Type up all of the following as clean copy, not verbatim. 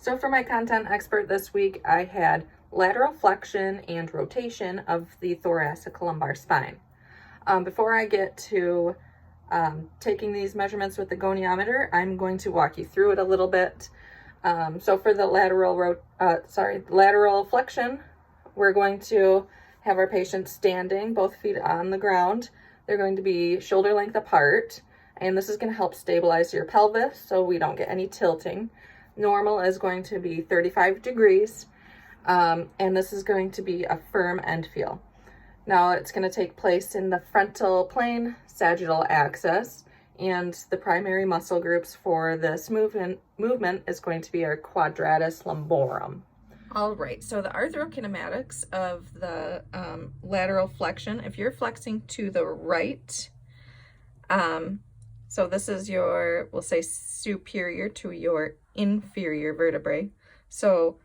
So for my content expert this week, I had lateral flexion and rotation of the thoracolumbar spine. Before I get to taking these measurements with the goniometer, I'm going to walk you through it a little bit. So for the lateral flexion, we're going to have our patient standing, both feet on the ground. They're going to be shoulder length apart, and this is going to help stabilize your pelvis so we don't get any tilting. Normal is going to be 35 degrees, and this is going to be a firm end feel. Now it's going to take place in the frontal plane, sagittal axis, and the primary muscle groups for this movement is going to be our quadratus lumborum. All right, so the arthrokinematics of the lateral flexion, if you're flexing to the right, so this is your, we'll say superior to your inferior vertebrae. So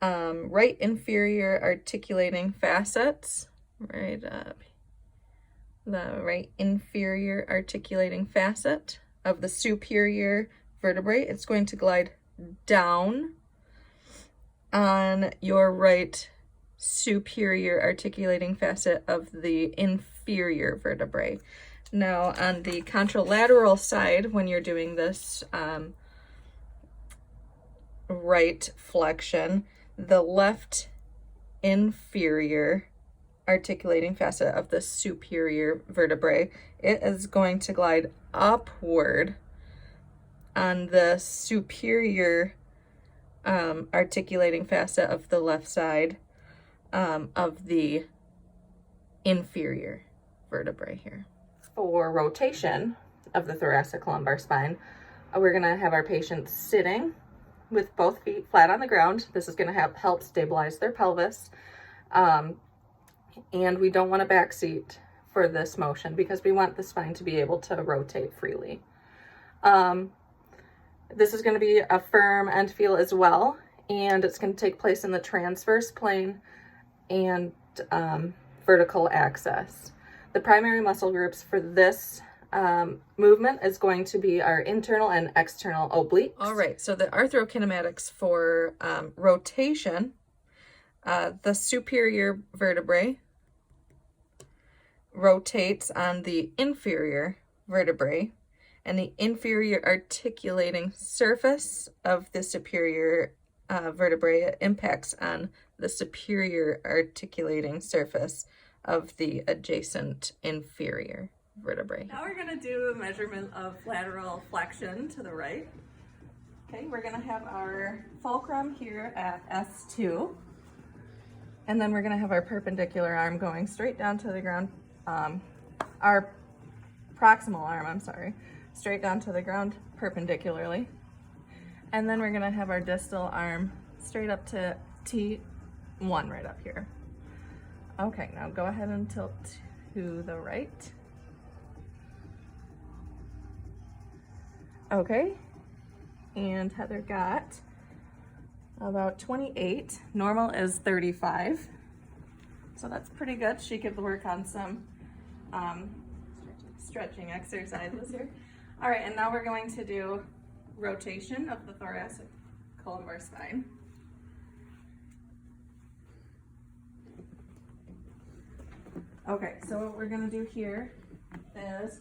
right inferior articulating facets, right up, the right inferior articulating facet of the superior vertebrae, it's going to glide down on your right superior articulating facet of the inferior vertebrae. Now on the contralateral side, when you're doing this right flexion, the left inferior articulating facet of the superior vertebrae, it is going to glide upward on the superior articulating facet of the left side of the inferior vertebrae here. For rotation of the thoracolumbar spine, we're going to have our patient sitting with both feet flat on the ground. This is going to help stabilize their pelvis. And we don't want a back seat for this motion because we want the spine to be able to rotate freely. This is going to be a firm end feel as well, and it's going to take place in the transverse plane and vertical axis. The primary muscle groups for this movement is going to be our internal and external obliques. All right, so the arthrokinematics for rotation, the superior vertebrae rotates on the inferior vertebrae, and the inferior articulating surface of the superior vertebrae impacts on the superior articulating surface of the adjacent inferior vertebrae. Now we're going to do a measurement of lateral flexion to the right. Okay, we're going to have our fulcrum here at S2, and then we're going to have our perpendicular arm going straight down to the ground, our proximal arm, I'm sorry, straight down to the ground perpendicularly. And then we're going to have our distal arm straight up to T1 right up here. Okay, now go ahead and tilt to the right. Okay, and Heather got about 28. Normal is 35. So that's pretty good. She could work on some stretching exercises here. All right, and now we're going to do rotation of the thoracolumbar spine. Okay, so what we're going to do here is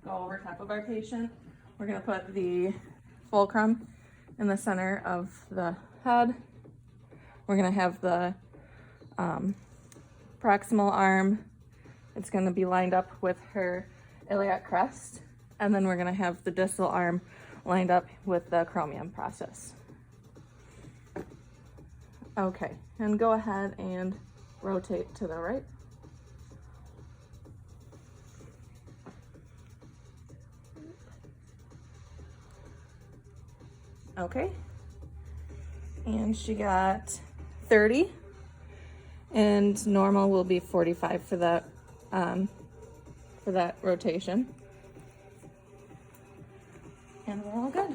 go over top of our patient. We're going to put the fulcrum in the center of the head. We're going to have the proximal arm. It's going to be lined up with her iliac crest. And then we're going to have the distal arm lined up with the chromium process. Okay, and go ahead and rotate to the right. Okay, and she got 30, and normal will be 45 for that rotation. And we're all good.